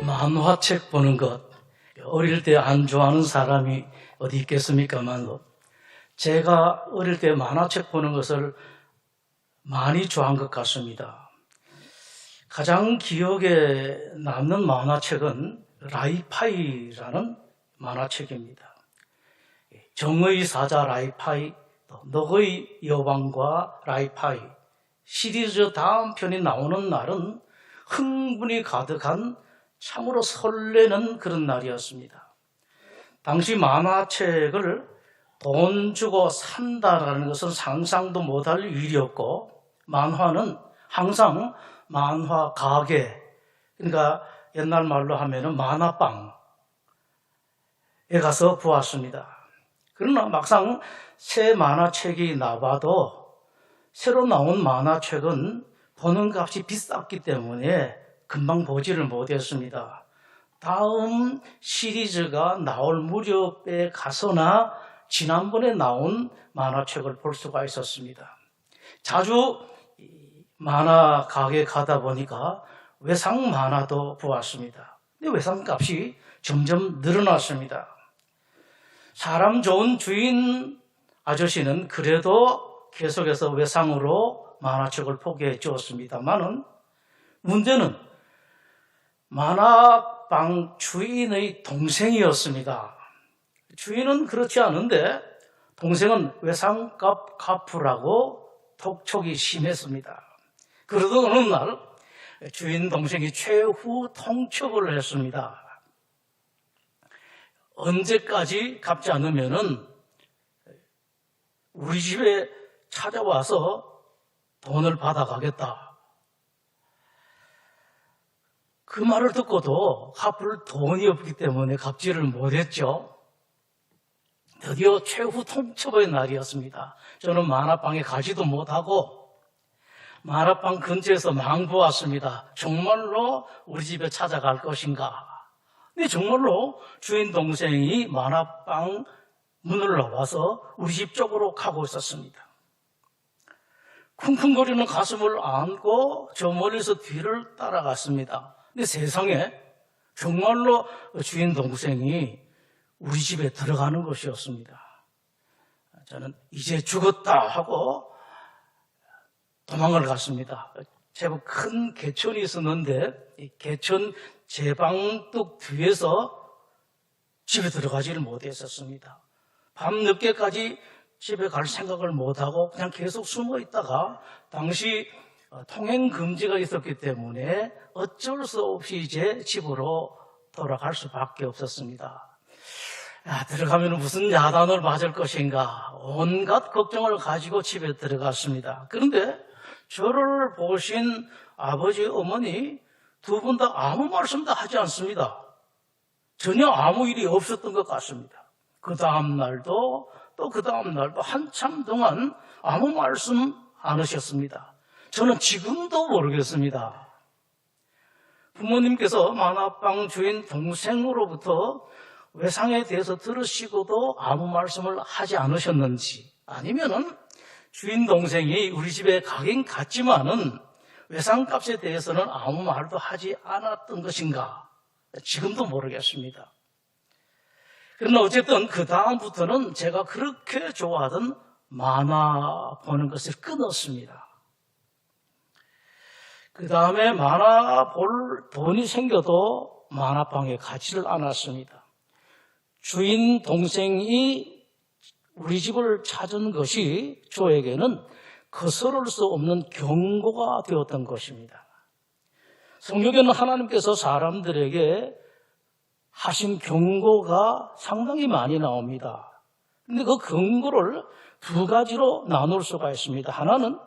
만화책 보는 것, 어릴 때 안 좋아하는 사람이 어디 있겠습니까만, 제가 어릴 때 만화책 보는 것을 많이 좋아한 것 같습니다. 가장 기억에 남는 만화책은 라이파이라는 만화책입니다. 정의 사자 라이파이, 너의 여왕과 라이파이 시리즈 다음 편이 나오는 날은 흥분이 가득한 참으로 설레는 그런 날이었습니다. 당시 만화책을 돈 주고 산다라는 것은 상상도 못할 일이었고, 만화는 항상 만화 가게, 그러니까 옛날 말로 하면은 만화방에 가서 보았습니다. 그러나 막상 새 만화책이 나와도 새로 나온 만화책은 보는 값이 비쌌기 때문에 금방 보지를 못했습니다. 다음 시리즈가 나올 무렵에 가서나 지난번에 나온 만화책을 볼 수가 있었습니다. 자주 만화 가게 가다 보니까 외상 만화도 보았습니다. 근데 외상값이 점점 늘어났습니다. 사람 좋은 주인 아저씨는 그래도 계속해서 외상으로 만화책을 포기해 주었습니다만은, 문제는 만화방 주인의 동생이었습니다. 주인은 그렇지 않은데 동생은 외상값 갚으라고 톡촉이 심했습니다. 그러던 어느 날 주인 동생이 최후 통첩을 했습니다. 언제까지 갚지 않으면은 우리 집에 찾아와서 돈을 받아가겠다. 그 말을 듣고도 갚을 돈이 없기 때문에 갚지를 못했죠. 드디어 최후 통첩의 날이었습니다. 저는 만화방에 가지도 못하고 만화방 근처에서 망보았습니다. 정말로 우리 집에 찾아갈 것인가? 근데 정말로 주인 동생이 만화방 문을 나와서 우리 집 쪽으로 가고 있었습니다. 쿵쿵거리는 가슴을 안고 저 멀리서 뒤를 따라갔습니다. 근데 세상에 정말로 주인 동생이 우리 집에 들어가는 것이었습니다. 저는 이제 죽었다 하고 도망을 갔습니다. 제법 큰 개천이 있었는데 이 개천 제방뚝 뒤에서 집에 들어가지를 못했었습니다. 밤늦게까지 집에 갈 생각을 못하고 그냥 계속 숨어 있다가, 당시 통행 금지가 있었기 때문에 어쩔 수 없이 이제 집으로 돌아갈 수밖에 없었습니다. 들어가면 무슨 야단을 맞을 것인가, 온갖 걱정을 가지고 집에 들어갔습니다. 그런데 저를 보신 아버지, 어머니 두 분 다 아무 말씀도 하지 않습니다. 전혀 아무 일이 없었던 것 같습니다. 그 다음 날도 또 그 다음 날도 한참 동안 아무 말씀 안 하셨습니다. 저는 지금도 모르겠습니다. 부모님께서 만화방 주인 동생으로부터 외상에 대해서 들으시고도 아무 말씀을 하지 않으셨는지, 아니면은 주인 동생이 우리 집에 가긴 갔지만은 외상값에 대해서는 아무 말도 하지 않았던 것인가, 지금도 모르겠습니다. 그러나 어쨌든 그 다음부터는 제가 그렇게 좋아하던 만화 보는 것을 끊었습니다. 그 다음에 만화 볼 돈이 생겨도 만화방에 가지를 않았습니다. 주인 동생이 우리 집을 찾은 것이 저에게는 거스를 수 없는 경고가 되었던 것입니다. 성경에는 하나님께서 사람들에게 하신 경고가 상당히 많이 나옵니다. 그런데 그 경고를 두 가지로 나눌 수가 있습니다. 하나는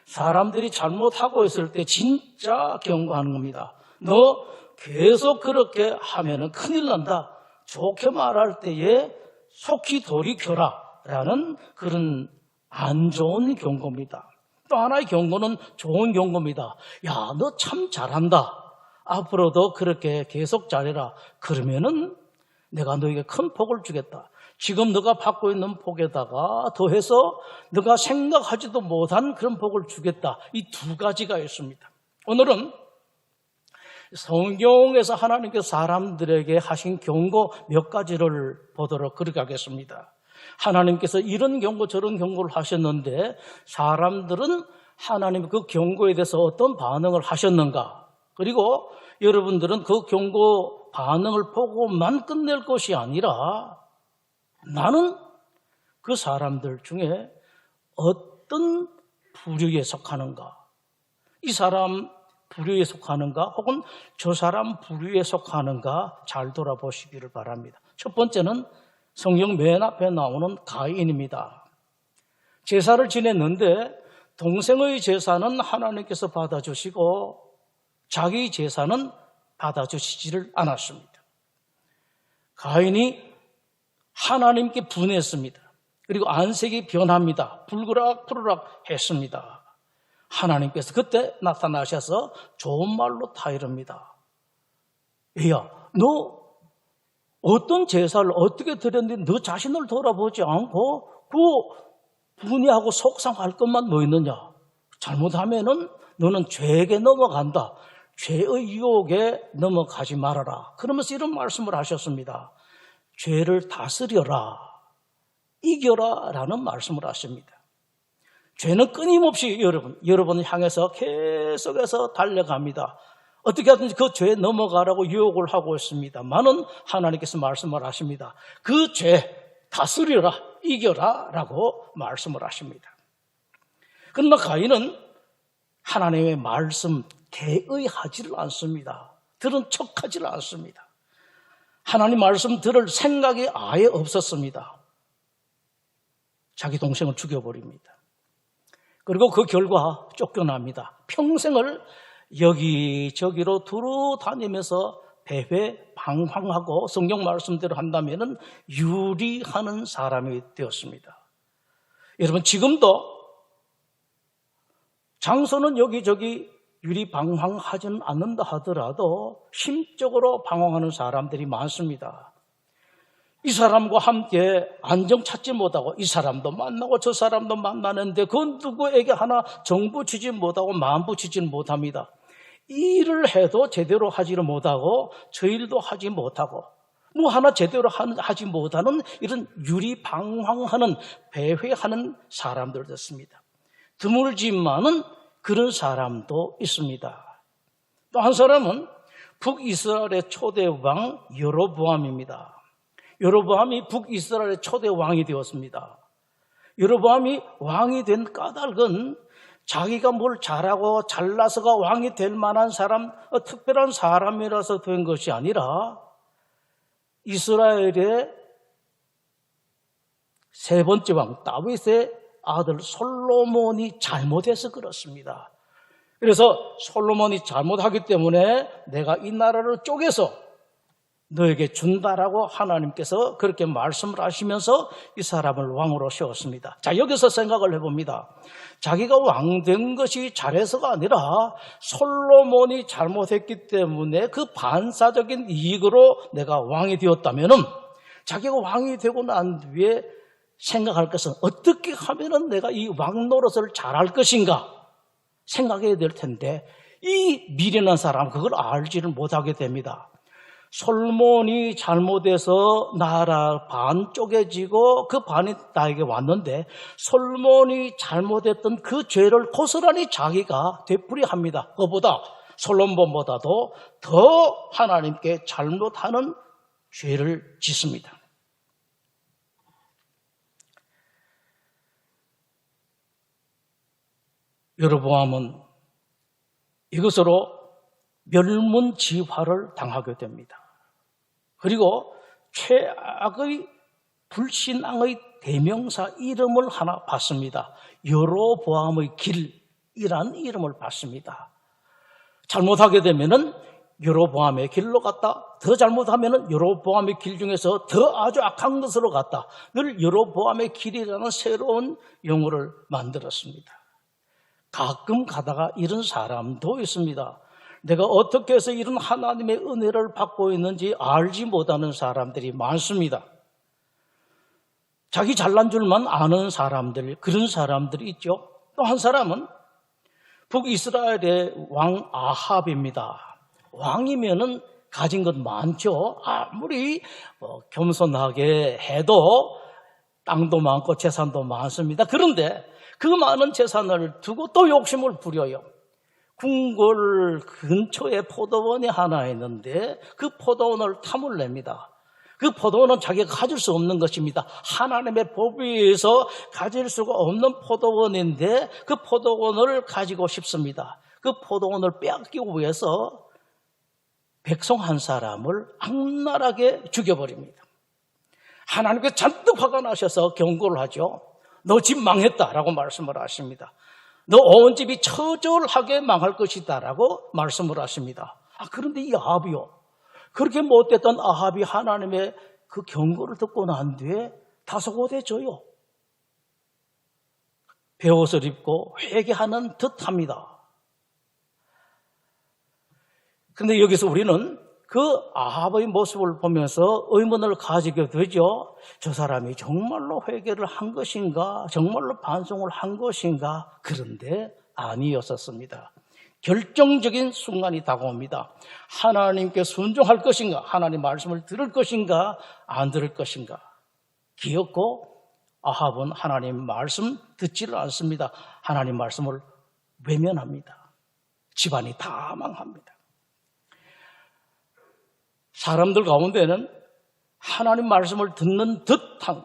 사람들이 잘못하고 있을 때 진짜 경고하는 겁니다. 너 계속 그렇게 하면은 큰일 난다. 좋게 말할 때에 속히 돌이켜라 라는 그런 안 좋은 경고입니다. 또 하나의 경고는 좋은 경고입니다. 야, 너 참 잘한다. 앞으로도 그렇게 계속 잘해라. 그러면은 내가 너에게 큰 복을 주겠다. 지금 너가 받고 있는 복에다가 더해서 너가 생각하지도 못한 그런 복을 주겠다. 이 두 가지가 있습니다. 오늘은 성경에서 하나님께서 사람들에게 하신 경고 몇 가지를 보도록 그렇게 하겠습니다. 하나님께서 이런 경고 저런 경고를 하셨는데 사람들은 하나님의 그 경고에 대해서 어떤 반응을 하셨는가? 그리고 여러분들은 그 경고 반응을 보고만 끝낼 것이 아니라 나는 그 사람들 중에 어떤 부류에 속하는가? 이 사람 부류에 속하는가? 혹은 저 사람 부류에 속하는가? 잘 돌아보시기를 바랍니다. 첫 번째는 성경 맨 앞에 나오는 가인입니다. 제사를 지냈는데 동생의 제사는 하나님께서 받아주시고 자기 제사는 받아주시지를 않았습니다. 가인이 하나님께 분했습니다. 그리고 안색이 변합니다. 불그락불그락 했습니다. 하나님께서 그때 나타나셔서 좋은 말로 타이릅니다. 야, 너 어떤 제사를 어떻게 드렸는데 너 자신을 돌아보지 않고 그 분해하고 속상할 것만 뭐 있느냐? 잘못하면은 너는 죄에게 넘어간다. 죄의 유혹에 넘어가지 말아라. 그러면서 이런 말씀을 하셨습니다. 죄를 다스려라. 이겨라 라는 말씀을 하십니다. 죄는 끊임없이 여러분을 향해서 계속해서 달려갑니다. 어떻게 하든지 그 죄에 넘어가라고 유혹을 하고 있습니다만은 하나님께서 말씀을 하십니다. 그 죄 다스려라, 이겨라 라고 말씀을 하십니다. 그러나 가인은 하나님의 말씀 대의하지를 않습니다. 들은 척하지를 않습니다. 하나님 말씀 들을 생각이 아예 없었습니다. 자기 동생을 죽여버립니다. 그리고 그 결과 쫓겨납니다. 평생을 여기저기로 두루 다니면서 배회방황하고 성경 말씀대로 한다면 유리하는 사람이 되었습니다. 여러분 지금도 장소는 여기저기 유리방황하지는 않는다 하더라도 심적으로 방황하는 사람들이 많습니다. 이 사람과 함께 안정 찾지 못하고 이 사람도 만나고 저 사람도 만나는데 그 누구에게 하나 정 붙이지 못하고 마음 붙이지 못합니다. 이 일을 해도 제대로 하지를 못하고 저 일도 하지 못하고 뭐 하나 제대로 하지 못하는 이런 유리방황하는 배회하는 사람들 됐습니다. 드물지만은 그런 사람도 있습니다. 또 한 사람은 북이스라엘의 초대 왕 여로보암입니다. 여로보암이 북이스라엘의 초대 왕이 되었습니다. 여로보암이 왕이 된 까닭은 자기가 뭘 잘하고 잘나서가 왕이 될 만한 사람, 특별한 사람이라서 된 것이 아니라 이스라엘의 세 번째 왕 다윗의 아들 솔로몬이 잘못해서 그렇습니다. 그래서 솔로몬이 잘못하기 때문에 내가 이 나라를 쪼개서 너에게 준다라고 하나님께서 그렇게 말씀을 하시면서 이 사람을 왕으로 세웠습니다. 자, 여기서 생각을 해봅니다. 자기가 왕 된 것이 잘해서가 아니라 솔로몬이 잘못했기 때문에 그 반사적인 이익으로 내가 왕이 되었다면은 자기가 왕이 되고 난 뒤에 생각할 것은 어떻게 하면은 내가 이 왕 노릇을 잘할 것인가 생각해야 될 텐데 이 미련한 사람은 그걸 알지를 못하게 됩니다. 솔몬이 잘못해서 나라 반 쪼개지고 그 반이 나에게 왔는데 솔몬이 잘못했던 그 죄를 고스란히 자기가 되풀이합니다. 그보다 솔몬보다도 더 하나님께 잘못하는 죄를 짓습니다. 여로보암은 이것으로 멸문지화를 당하게 됩니다. 그리고 최악의 불신앙의 대명사 이름을 하나 받습니다. 여로보암의 길이라는 이름을 받습니다. 잘못하게 되면은 여로보암의 길로 갔다. 더 잘못하면은 여로보암의 길 중에서 더 아주 악한 것으로 갔다. 늘 여로보암의 길이라는 새로운 용어를 만들었습니다. 가끔 가다가 이런 사람도 있습니다. 내가 어떻게 해서 이런 하나님의 은혜를 받고 있는지 알지 못하는 사람들이 많습니다. 자기 잘난 줄만 아는 사람들, 그런 사람들이 있죠. 또 한 사람은 북이스라엘의 왕 아합입니다. 왕이면은 가진 것 많죠. 아무리 겸손하게 해도 땅도 많고 재산도 많습니다. 그런데 그 많은 재산을 두고 또 욕심을 부려요. 궁궐 근처에 포도원이 하나 있는데 그 포도원을 탐을 냅니다. 그 포도원은 자기가 가질 수 없는 것입니다. 하나님의 법에 의해서 가질 수가 없는 포도원인데 그 포도원을 가지고 싶습니다. 그 포도원을 빼앗기기 위해서 백성 한 사람을 악랄하게 죽여버립니다. 하나님께서 잔뜩 화가 나셔서 경고를 하죠. 너 집 망했다라고 말씀을 하십니다. 너 온 집이 처절하게 망할 것이다라고 말씀을 하십니다. 그런데 이 아합이요, 그렇게 못됐던 아합이 하나님의 그 경고를 듣고 난 뒤에 다소곳해져요. 베옷을 입고 회개하는 듯합니다. 그런데 여기서 우리는 그 아합의 모습을 보면서 의문을 가지게 되죠. 저 사람이 정말로 회개를 한 것인가? 정말로 반성을 한 것인가? 그런데 아니었었습니다. 결정적인 순간이 다가옵니다. 하나님께 순종할 것인가? 하나님 말씀을 들을 것인가? 안 들을 것인가? 기었고 아합은 하나님 말씀 듣지를 않습니다. 하나님 말씀을 외면합니다. 집안이 다 망합니다. 사람들 가운데는 하나님 말씀을 듣는 듯한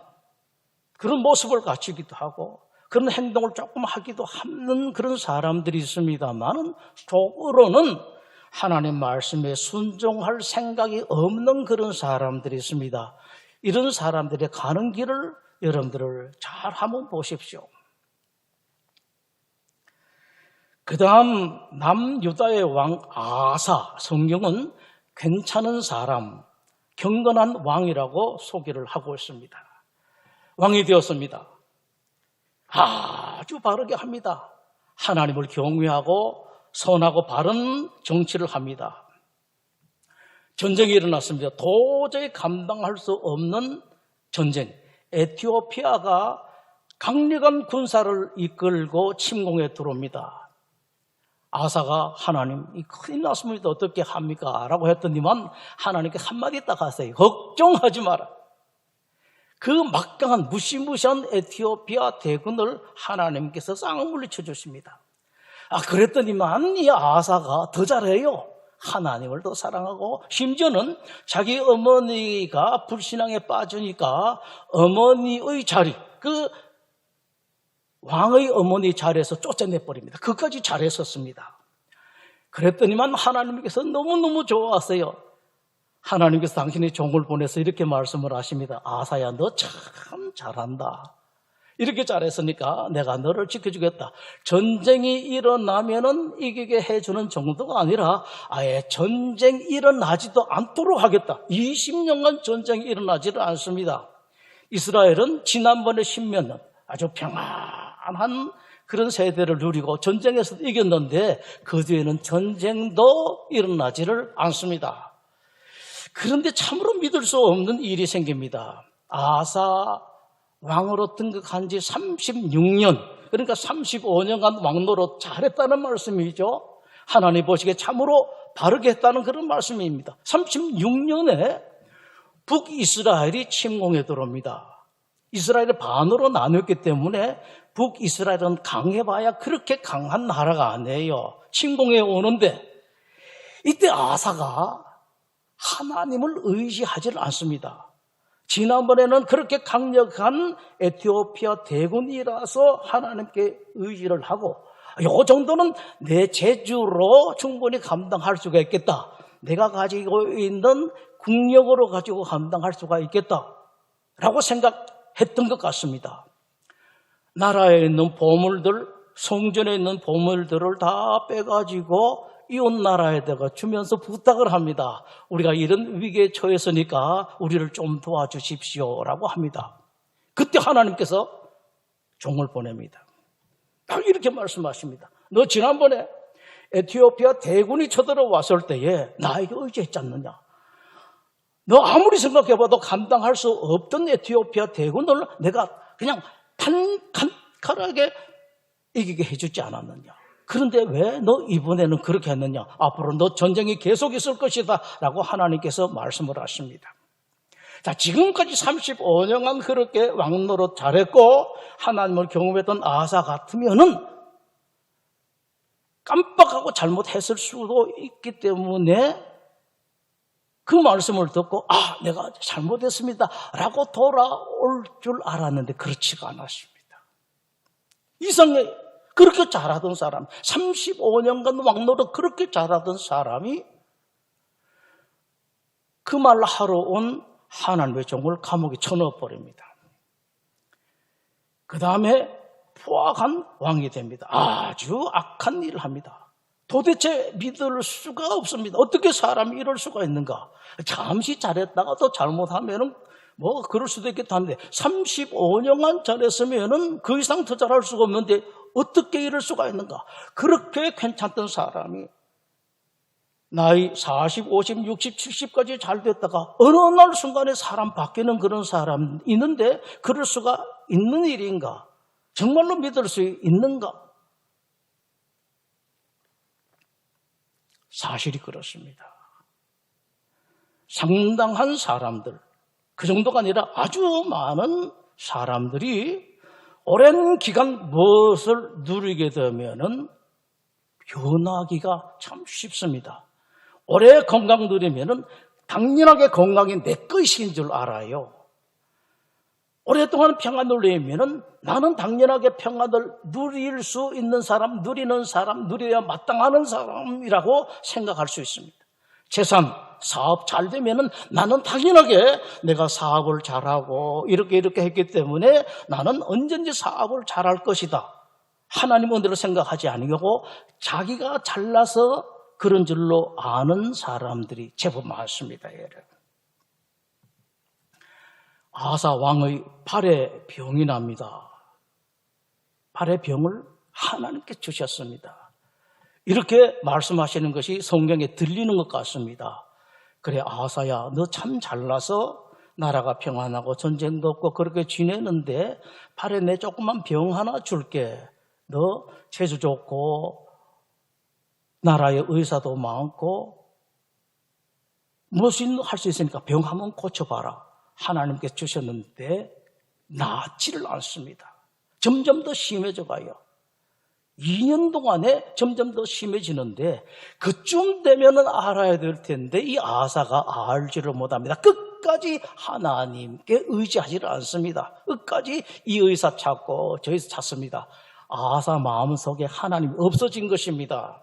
그런 모습을 갖추기도 하고 그런 행동을 조금 하기도 하는 그런 사람들이 있습니다만 속으로는 하나님 말씀에 순종할 생각이 없는 그런 사람들이 있습니다. 이런 사람들의 가는 길을 여러분들을 잘 한번 보십시오. 그 다음 남유다의 왕 아사, 성경은 괜찮은 사람, 경건한 왕이라고 소개를 하고 있습니다. 왕이 되었습니다. 아주 바르게 합니다. 하나님을 경외하고 선하고 바른 정치를 합니다. 전쟁이 일어났습니다. 도저히 감당할 수 없는 전쟁. 에티오피아가 강력한 군사를 이끌고 침공에 들어옵니다. 아사가 하나님, 이 큰일 났습니다. 어떻게 합니까? 라고 했더니만 하나님께 한마디 딱 하세요. 걱정하지 마라. 그 막강한 무시무시한 에티오피아 대군을 하나님께서 싹 물리쳐 주십니다. 그랬더니만 이 아사가 더 잘해요. 하나님을 더 사랑하고 심지어는 자기 어머니가 불신앙에 빠지니까 어머니의 자리, 그 왕의 어머니 자리에서 쫓아내버립니다. 그까지 잘했었습니다. 그랬더니만 하나님께서 너무너무 좋아하세요. 하나님께서 당신의 종을 보내서 이렇게 말씀을 하십니다. 아사야, 너 참 잘한다. 이렇게 잘했으니까 내가 너를 지켜주겠다. 전쟁이 일어나면은 이기게 해주는 정도가 아니라 아예 전쟁 일어나지도 않도록 하겠다. 20년간 전쟁이 일어나지를 않습니다. 이스라엘은 지난번에 10몇 년 아주 평안한 그런 세대를 누리고 전쟁에서 이겼는데 그 뒤에는 전쟁도 일어나지를 않습니다. 그런데 참으로 믿을 수 없는 일이 생깁니다. 아사 왕으로 등극한 지 36년, 그러니까 35년간 왕노릇 잘했다는 말씀이죠. 하나님 보시기에 참으로 바르게 했다는 그런 말씀입니다. 36년에 북이스라엘이 침공에 들어옵니다. 이스라엘이 반으로 나눴기 때문에 북이스라엘은 강해봐야 그렇게 강한 나라가 아니에요. 침공에 오는데 이때 아사가 하나님을 의지하지 않습니다. 지난번에는 그렇게 강력한 에티오피아 대군이라서 하나님께 의지를 하고 이 정도는 내 재주로 충분히 감당할 수가 있겠다. 내가 가지고 있는 국력으로 가지고 감당할 수가 있겠다라고 생각했던 것 같습니다. 나라에 있는 보물들, 성전에 있는 보물들을 다 빼가지고 이웃 나라에다가 주면서 부탁을 합니다. 우리가 이런 위기에 처했으니까 우리를 좀 도와주십시오라고 합니다. 그때 하나님께서 종을 보냅니다. 딱 이렇게 말씀하십니다. 너 지난번에 에티오피아 대군이 쳐들어왔을 때에 나에게 의지했지 않느냐? 너 아무리 생각해봐도 감당할 수 없던 에티오피아 대군을 내가 그냥 단칼하게 이기게 해주지 않았느냐? 그런데 왜 너 이번에는 그렇게 했느냐? 앞으로 너 전쟁이 계속 있을 것이다 라고 하나님께서 말씀을 하십니다. 자, 지금까지 35년간 그렇게 왕노릇 잘했고 하나님을 경험했던 아사 같으면은 깜빡하고 잘못했을 수도 있기 때문에 그 말씀을 듣고 내가 잘못했습니다 라고 돌아올 줄 알았는데 그렇지가 않았습니다. 이상해. 그렇게 잘하던 사람, 35년간 왕노릇 그렇게 잘하던 사람이 그 말 하러 온 하나님의 종을 감옥에 쳐넣어버립니다. 그 다음에 포악한 왕이 됩니다. 아주 악한 일을 합니다. 도대체 믿을 수가 없습니다. 어떻게 사람이 이럴 수가 있는가? 잠시 잘했다가 또 잘못하면은 그럴 수도 있겠다 하는데 35년간 잘했으면은 그 이상 더 잘할 수가 없는데 어떻게 이럴 수가 있는가? 그렇게 괜찮던 사람이 나이 40, 50, 60, 70까지 잘 됐다가 어느 날 순간에 사람 바뀌는 그런 사람 있는데 그럴 수가 있는 일인가? 정말로 믿을 수 있는가? 사실이 그렇습니다. 상당한 사람들, 그 정도가 아니라 아주 많은 사람들이 오랜 기간 무엇을 누리게 되면은 변하기가 참 쉽습니다. 오래 건강 누리면은 당연하게 건강이 내 것인 줄 알아요. 오랫동안 평안 누리면은 나는 당연하게 평안을 누릴 수 있는 사람, 누리는 사람, 누려야 마땅하는 사람이라고 생각할 수 있습니다. 재산, 사업 잘 되면은 나는 당연하게 내가 사업을 잘하고 이렇게 했기 때문에 나는 언제든지 사업을 잘할 것이다. 하나님 은혜로 생각하지 아니하고 자기가 잘나서 그런 줄로 아는 사람들이 제법 많습니다. 아사 왕의 발에 병이 납니다. 발에 병을 하나님께 주셨습니다. 이렇게 말씀하시는 것이 성경에 들리는 것 같습니다. 그래, 아사야, 너 참 잘나서 나라가 평안하고 전쟁도 없고 그렇게 지내는데 발에 내 조그만 병 하나 줄게. 너 체주 좋고 나라의 의사도 많고 무엇이든 할 수 있으니까 병 한번 고쳐봐라. 하나님께 주셨는데 낫지를 않습니다. 점점 더 심해져 가요. 2년 동안에 점점 더 심해지는데 그쯤 되면은 알아야 될 텐데 이 아사가 알지를 못합니다. 끝까지 하나님께 의지하지를 않습니다. 끝까지 이 의사 찾고 저 의사 찾습니다. 아사 마음속에 하나님이 없어진 것입니다.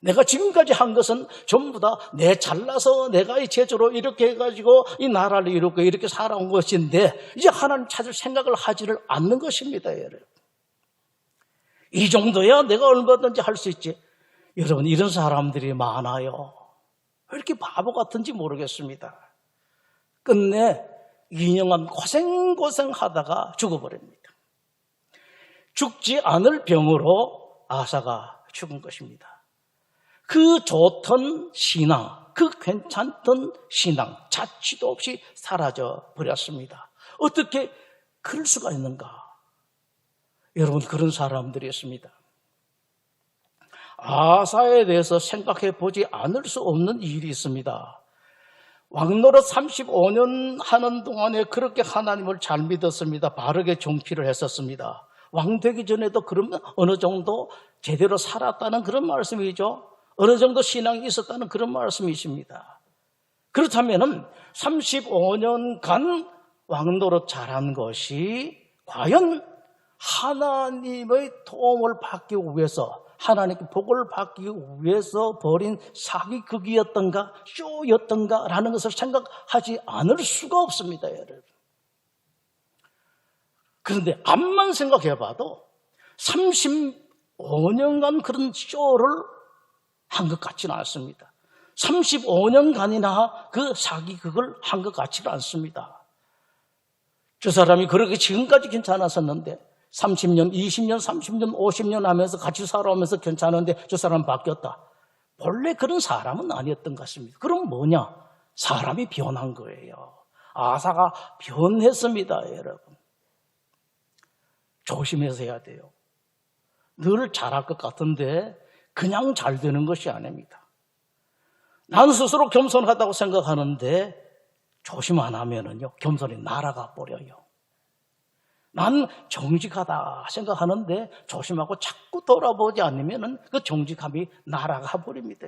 내가 지금까지 한 것은 전부 다 내 잘나서 내가 이 제주로 이렇게 해가지고 이 나라를 이렇게 살아온 것인데 이제 하나님 찾을 생각을 하지를 않는 것입니다. 여러분. 이 정도야 내가 얼마든지 할 수 있지. 여러분, 이런 사람들이 많아요. 왜 이렇게 바보 같은지 모르겠습니다. 끝내 2년간 고생하다가 죽어버립니다. 죽지 않을 병으로 아사가 죽은 것입니다. 그 좋던 신앙, 그 괜찮던 신앙 자취도 없이 사라져 버렸습니다. 어떻게 그럴 수가 있는가? 여러분, 그런 사람들이 있습니다. 아사에 대해서 생각해 보지 않을 수 없는 일이 있습니다. 왕노릇 35년 하는 동안에 그렇게 하나님을 잘 믿었습니다. 바르게 종필을 했었습니다. 왕 되기 전에도 그러면 어느 정도 제대로 살았다는 그런 말씀이죠. 어느 정도 신앙이 있었다는 그런 말씀이십니다. 그렇다면 35년간 왕노릇 잘한 것이 과연 하나님의 도움을 받기 위해서, 하나님께 복을 받기 위해서 벌인 사기극이었던가 쇼였던가 라는 것을 생각하지 않을 수가 없습니다. 여러분. 그런데 암만 생각해봐도 35년간 그런 쇼를 한 것 같지는 않습니다. 35년간이나 그 사기극을 한 것 같지는 않습니다. 저 사람이 그렇게 지금까지 괜찮았었는데 30년, 20년, 30년, 50년 하면서 같이 살아오면서 괜찮은데 저 사람 바뀌었다. 본래 그런 사람은 아니었던 것 같습니다. 그럼 뭐냐? 사람이 변한 거예요. 아사가 변했습니다, 여러분. 조심해서 해야 돼요. 늘 잘할 것 같은데 그냥 잘 되는 것이 아닙니다. 난 스스로 겸손하다고 생각하는데 조심 안 하면은요, 겸손이 날아가 버려요. 난 정직하다 생각하는데 조심하고 자꾸 돌아보지 않으면은 그 정직함이 날아가 버립니다.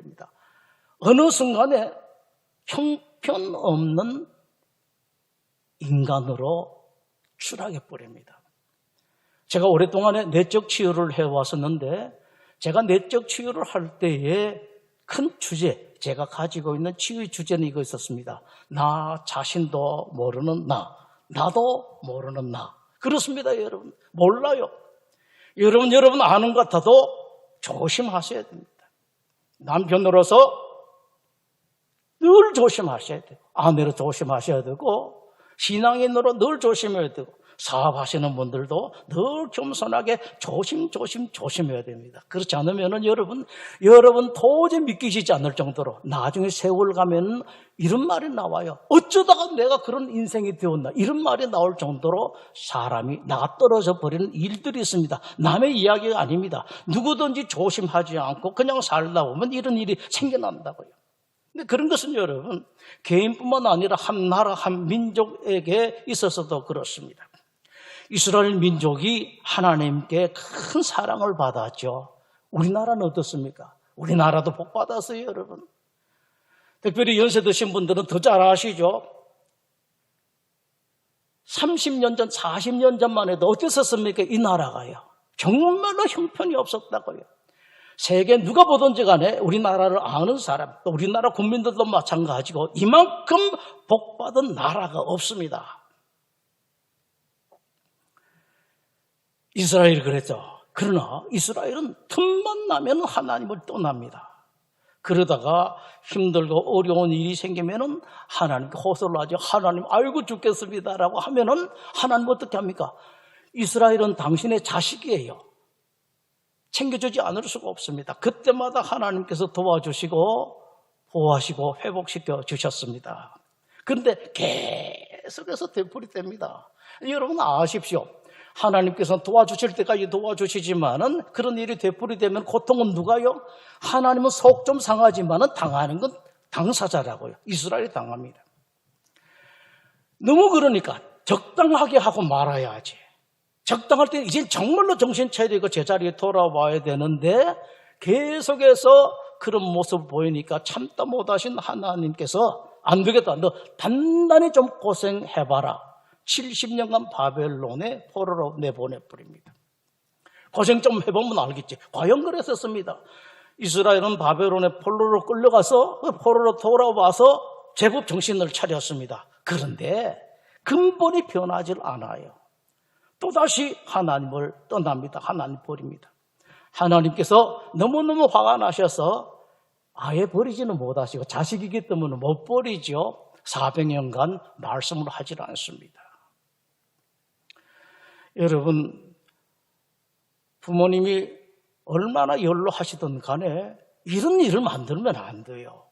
어느 순간에 형편없는 인간으로 추락해 버립니다. 제가 오랫동안 내적 치유를 해왔었는데 제가 내적 치유를 할 때에 큰 주제, 제가 가지고 있는 치유의 주제는 이거 있었습니다. 나 자신도 모르는 나, 나도 모르는 나. 그렇습니다, 여러분. 몰라요. 여러분 아는 것 같아도 조심하셔야 됩니다. 남편으로서 늘 조심하셔야 돼요. 아내로 조심하셔야 되고 신앙인으로 늘 조심해야 되고 사업하시는 분들도 늘 겸손하게 조심해야 됩니다. 그렇지 않으면 여러분 도저히 믿기시지 않을 정도로 나중에 세월 가면 이런 말이 나와요. 어쩌다가 내가 그런 인생이 되었나, 이런 말이 나올 정도로 사람이 나가 떨어져 버리는 일들이 있습니다. 남의 이야기가 아닙니다. 누구든지 조심하지 않고 그냥 살다 보면 이런 일이 생겨난다고요. 근데 그런 것은 여러분 개인뿐만 아니라 한 나라 한 민족에게 있어서도 그렇습니다. 이스라엘 민족이 하나님께 큰 사랑을 받았죠. 우리나라는 어떻습니까? 우리나라도 복 받았어요, 여러분. 특별히 연세 드신 분들은 더 잘 아시죠? 30년 전, 40년 전만 해도 어땠었습니까? 이 나라가요. 정말로 형편이 없었다고요. 세계 누가 보든지 간에 우리나라를 아는 사람, 또 우리나라 국민들도 마찬가지고 이만큼 복받은 나라가 없습니다. 이스라엘이 그랬죠. 그러나 이스라엘은 틈만 나면 하나님을 떠납니다. 그러다가 힘들고 어려운 일이 생기면은 하나님께 호소를 하죠. 하나님 알고 죽겠습니다라고 하면은 하나님 어떻게 합니까? 이스라엘은 당신의 자식이에요. 챙겨주지 않을 수가 없습니다. 그때마다 하나님께서 도와주시고 보호하시고 회복시켜 주셨습니다. 그런데 계속해서 되풀이됩니다. 여러분 아십시오. 하나님께서 도와주실 때까지 도와주시지만은 그런 일이 되풀이되면 고통은 누가요? 하나님은 속 좀 상하지만은 당하는 건 당사자라고요. 이스라엘이 당합니다. 너무 그러니까 적당하게 하고 말아야지. 적당할 때 이제 정말로 정신 차리고 제자리에 돌아와야 되는데 계속해서 그런 모습을 보이니까 참다 못하신 하나님께서 안 되겠다. 너 단단히 좀 고생해봐라. 70년간 바벨론에 포로로 내보내버립니다. 고생 좀 해보면 알겠지. 과연 그랬었습니다. 이스라엘은 바벨론의 포로로 끌려가서 포로로 돌아와서 제법 정신을 차렸습니다. 그런데 근본이 변하지 않아요. 또다시 하나님을 떠납니다. 하나님 버립니다. 하나님께서 너무너무 화가 나셔서 아예 버리지는 못하시고 자식이기 때문에 못 버리죠. 400년간 말씀을 하질 않습니다. 여러분, 부모님이 얼마나 연로하시든 간에 이런 일을 만들면 안 돼요.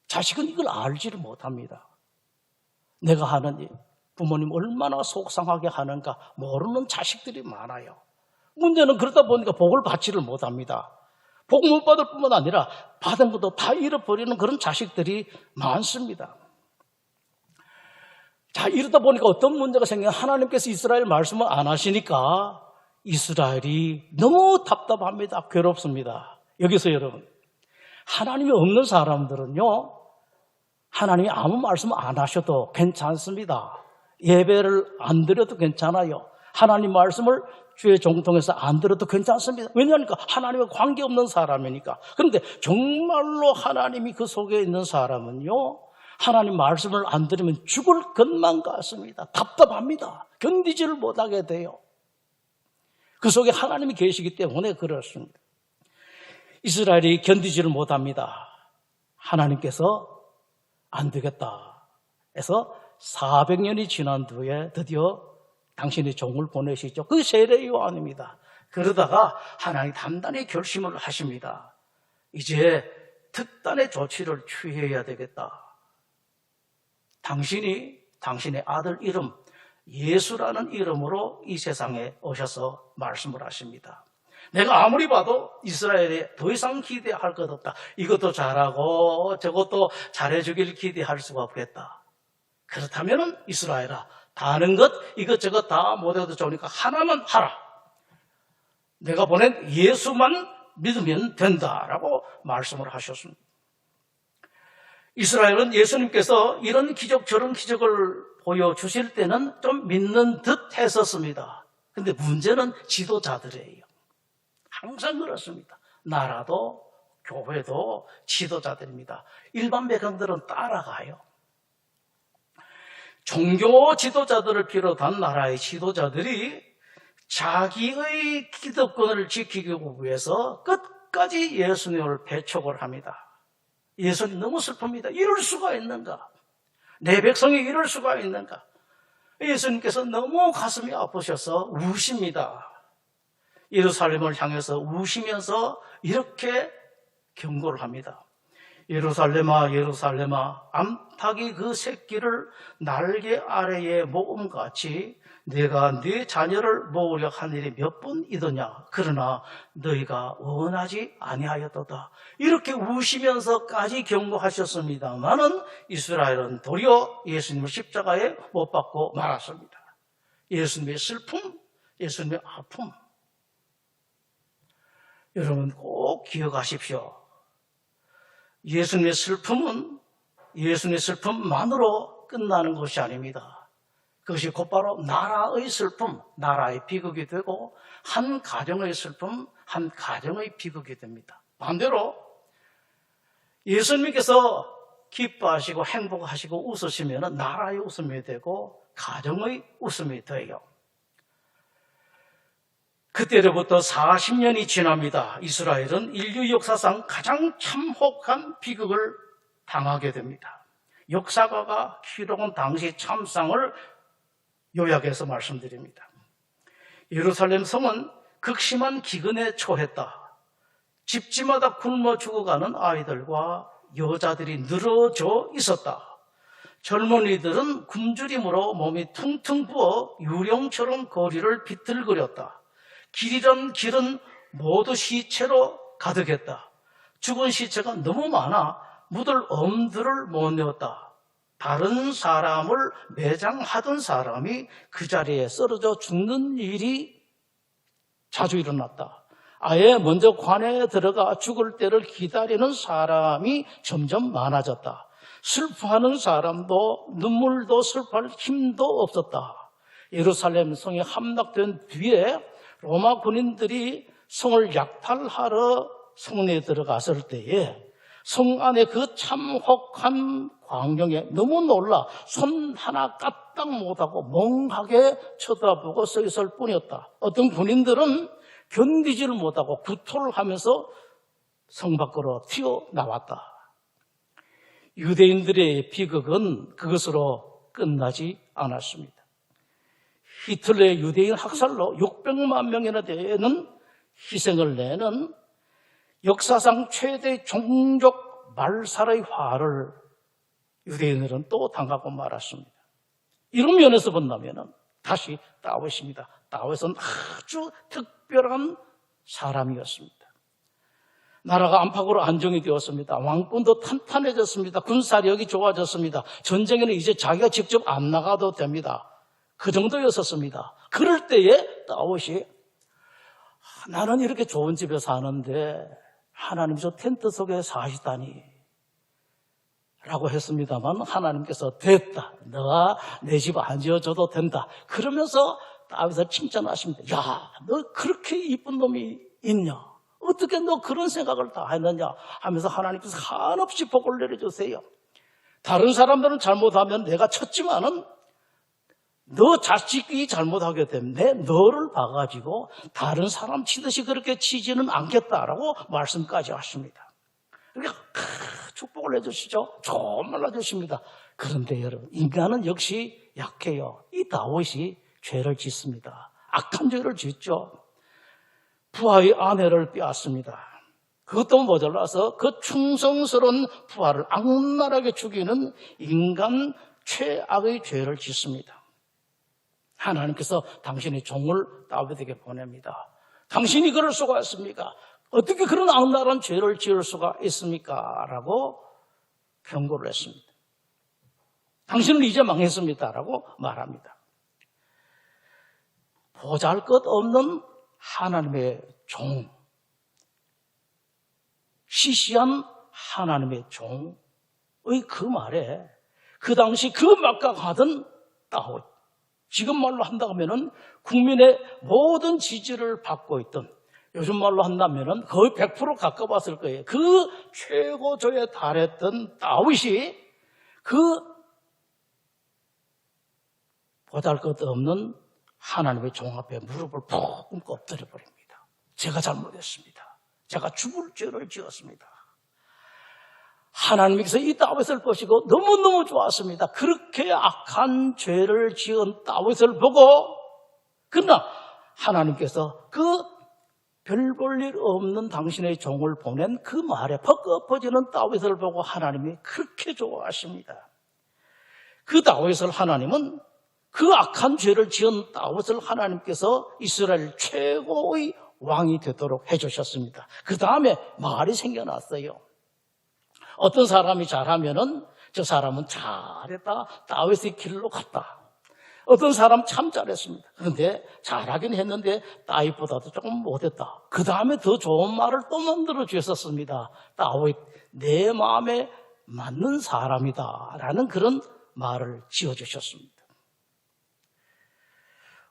자식은 이걸 알지를 못합니다. 내가 하는 일, 부모님 얼마나 속상하게 하는가 모르는 자식들이 많아요. 문제는 그러다 보니까 복을 받지를 못합니다. 복 못 받을 뿐만 아니라 받은 것도 다 잃어버리는 그런 자식들이 많습니다. 자, 이러다 보니까 어떤 문제가 생겨요? 하나님께서 이스라엘 말씀을 안 하시니까 이스라엘이 너무 답답합니다. 괴롭습니다. 여기서 여러분, 하나님이 없는 사람들은요, 하나님이 아무 말씀 안 하셔도 괜찮습니다. 예배를 안 드려도 괜찮아요. 하나님 말씀을 주의 종통해서 안 들어도 괜찮습니다. 왜냐하니까 하나님과 관계없는 사람이니까. 그런데 정말로 하나님이 그 속에 있는 사람은요, 하나님 말씀을 안 들으면 죽을 것만 같습니다. 답답합니다. 견디지를 못하게 돼요. 그 속에 하나님이 계시기 때문에 그렇습니다. 이스라엘이 견디지를 못합니다. 하나님께서 안 되겠다 해서 400년이 지난 뒤에 드디어 당신의 종을 보내시죠. 그 세례 요한입니다. 그러다가 하나님 단단히 결심을 하십니다. 이제 특단의 조치를 취해야 되겠다. 당신이 당신의 아들 이름 예수라는 이름으로 이 세상에 오셔서 말씀을 하십니다. 내가 아무리 봐도 이스라엘에 더 이상 기대할 것 없다. 이것도 잘하고 저것도 잘해주길 기대할 수가 없겠다. 그렇다면 이스라엘아, 다 아는 것 이것저것 다 못해도 좋으니까 하나만 하라. 내가 보낸 예수만 믿으면 된다라고 말씀을 하셨습니다. 이스라엘은 예수님께서 이런 기적 저런 기적을 보여주실 때는 좀 믿는 듯 했었습니다. 근데 문제는 지도자들이에요. 항상 그렇습니다. 나라도 교회도 지도자들입니다. 일반 백성들은 따라가요. 종교 지도자들을 비롯한 나라의 지도자들이 자기의 기득권을 지키기 위해서 끝까지 예수님을 배척을 합니다. 예수님 너무 슬픕니다. 이럴 수가 있는가? 내 백성이 이럴 수가 있는가? 예수님께서 너무 가슴이 아프셔서 우십니다. 예루살렘을 향해서 우시면서 이렇게 경고를 합니다. 예루살렘아 예루살렘아, 암탉이 그 새끼를 날개 아래에 모음같이 내가 네 자녀를 모으려 한 일이 몇 번이더냐. 그러나 너희가 원하지 아니하였도다. 이렇게 우시면서까지 경고하셨습니다마는 이스라엘은 도리어 예수님을 십자가에 못 박고 말았습니다. 예수님의 슬픔, 예수님의 아픔. 여러분 꼭 기억하십시오. 예수님의 슬픔은 예수님의 슬픔만으로 끝나는 것이 아닙니다. 그것이 곧바로 나라의 슬픔, 나라의 비극이 되고 한 가정의 슬픔, 한 가정의 비극이 됩니다. 반대로 예수님께서 기뻐하시고 행복하시고 웃으시면 나라의 웃음이 되고 가정의 웃음이 돼요. 그때로부터 40년이 지납니다. 이스라엘은 인류 역사상 가장 참혹한 비극을 당하게 됩니다. 역사가가 기록한 당시 참상을 요약해서 말씀드립니다. 예루살렘 성은 극심한 기근에 처했다. 집집마다 굶어 죽어가는 아이들과 여자들이 늘어져 있었다. 젊은이들은 굶주림으로 몸이 퉁퉁 부어 유령처럼 거리를 비틀거렸다. 길이던 길은 모두 시체로 가득했다. 죽은 시체가 너무 많아 묻을 엄두를 못 내었다. 다른 사람을 매장하던 사람이 그 자리에 쓰러져 죽는 일이 자주 일어났다. 아예 먼저 관에 들어가 죽을 때를 기다리는 사람이 점점 많아졌다. 슬퍼하는 사람도 눈물도 슬퍼할 힘도 없었다. 예루살렘 성이 함락된 뒤에 로마 군인들이 성을 약탈하러 성내에 들어갔을 때에 성 안에 그 참혹한 광경에 너무 놀라 손 하나 까딱 못하고 멍하게 쳐다보고 서 있을 뿐이었다. 어떤 군인들은 견디지를 못하고 구토를 하면서 성 밖으로 튀어나왔다. 유대인들의 비극은 그것으로 끝나지 않았습니다. 히틀러의 유대인 학살로 600만 명이나 되는 희생을 내는 역사상 최대 종족 말살의 화를 유대인들은 또 당하고 말았습니다. 이런 면에서 본다면 다시 다윗입니다. 다윗은 아주 특별한 사람이었습니다. 나라가 안팎으로 안정이 되었습니다. 왕권도 탄탄해졌습니다. 군사력이 좋아졌습니다. 전쟁에는 이제 자기가 직접 안 나가도 됩니다. 그 정도였었습니다. 그럴 때에 다윗이 나는 이렇게 좋은 집에 사는데 하나님 저 텐트 속에 사시다니 라고 했습니다만 하나님께서 됐다. 너가 내 집 안 지어줘도 된다. 그러면서 다윗을 칭찬하십니다. 야, 너 그렇게 이쁜 놈이 있냐? 어떻게 너 그런 생각을 다 했느냐? 하면서 하나님께서 한없이 복을 내려주세요. 다른 사람들은 잘못하면 내가 쳤지만은 너 자식이 잘못하게 되면 너를 봐가지고 다른 사람 치듯이 그렇게 치지는 않겠다라고 말씀까지 하십니다. 그러니까 축복을 해주시죠. 정말 해주십니다. 그런데 여러분, 인간은 역시 약해요. 이 다윗이 죄를 짓습니다. 악한 죄를 짓죠. 부하의 아내를 빼앗습니다. 그것도 모자라서 그 충성스러운 부하를 악랄하게 죽이는 인간 최악의 죄를 짓습니다. 하나님께서 당신의 종을 다윗에게 보냅니다. 당신이 그럴 수가 있습니까? 어떻게 그런 악랄한 죄를 지을 수가 있습니까? 라고 경고를 했습니다. 당신은 이제 망했습니다. 라고 말합니다. 보잘것없는 하나님의 종, 시시한 하나님의 종의 그 말에 그 당시 그 막강하던 다윗, 지금 말로 한다고 하면은 국민의 모든 지지를 받고 있던, 요즘 말로 한다면은 거의 100% 가까웠을 거예요. 그 최고조에 달했던 다윗이 그 보잘것없는 하나님의 종 앞에 무릎을 푹 꿇고 엎드려 버립니다. 제가 잘못했습니다. 제가 죽을 죄를 지었습니다. 하나님께서 이 다윗을 보시고 너무너무 좋았습니다. 그렇게 악한 죄를 지은 다윗을 보고, 그러나 하나님께서 그 별 볼 일 없는 당신의 종을 보낸 그 말에 퍽퍽퍼지는 다윗을 보고 하나님이 그렇게 좋아하십니다. 그 다윗을 하나님은, 그 악한 죄를 지은 다윗을 하나님께서 이스라엘 최고의 왕이 되도록 해주셨습니다. 그 다음에 말이 생겨났어요. 어떤 사람이 잘하면은 저 사람은 잘했다, 다윗의 길로 갔다. 어떤 사람 참 잘했습니다. 그런데 잘하긴 했는데 다윗보다도 조금 못했다. 그 다음에 더 좋은 말을 또 만들어 주셨습니다. 다윗, 내 마음에 맞는 사람이다 라는 그런 말을 지어주셨습니다.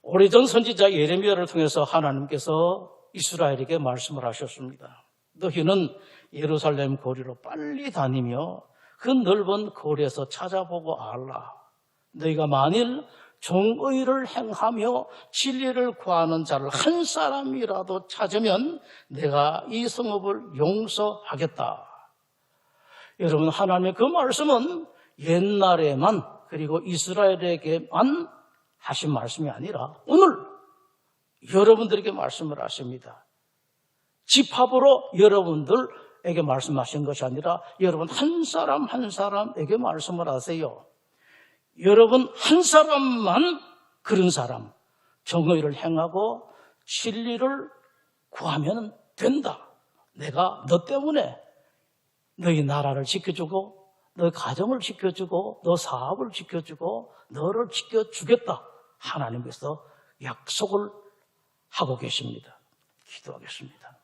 오래전 선지자 예레미야를 통해서 하나님께서 이스라엘에게 말씀을 하셨습니다. 너희는 예루살렘 거리로 빨리 다니며 그 넓은 거리에서 찾아보고 알라. 너희가 만일 정의를 행하며 진리를 구하는 자를 한 사람이라도 찾으면 내가 이 성읍을 용서하겠다. 여러분, 하나님의 그 말씀은 옛날에만, 그리고 이스라엘에게만 하신 말씀이 아니라 오늘 여러분들에게 말씀을 하십니다. 집합으로 여러분들에게 말씀하신 것이 아니라 여러분 한 사람 한 사람에게 말씀을 하세요. 여러분 한 사람만 그런 사람, 정의를 행하고 진리를 구하면 된다. 내가 너 때문에 너희 나라를 지켜주고 너 가정을 지켜주고 너 사업을 지켜주고 너를 지켜주겠다. 하나님께서 약속을 하고 계십니다. 기도하겠습니다.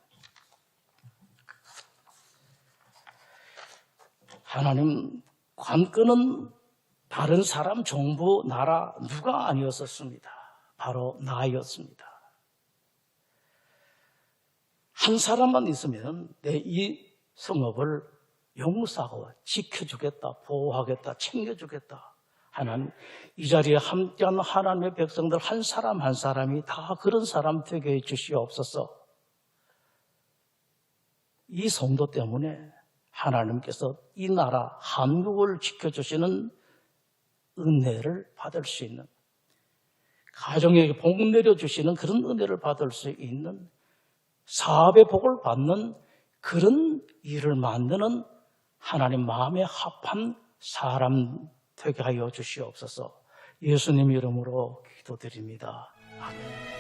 하나님, 관건은 다른 사람, 정부, 나라 누가 아니었었습니다. 바로 나였습니다. 한 사람만 있으면 내 이 성읍을 용서하고 지켜주겠다, 보호하겠다, 챙겨주겠다. 하나님, 이 자리에 함께한 하나님의 백성들 한 사람 한 사람이 다 그런 사람 되게 해주시옵소서. 이 성도 때문에 하나님께서 이 나라 한국을 지켜주시는 은혜를 받을 수 있는, 가정에게 복 내려주시는 그런 은혜를 받을 수 있는, 사업의 복을 받는 그런 일을 만드는 하나님 마음에 합한 사람 되게 하여 주시옵소서. 예수님 이름으로 기도드립니다. 아멘.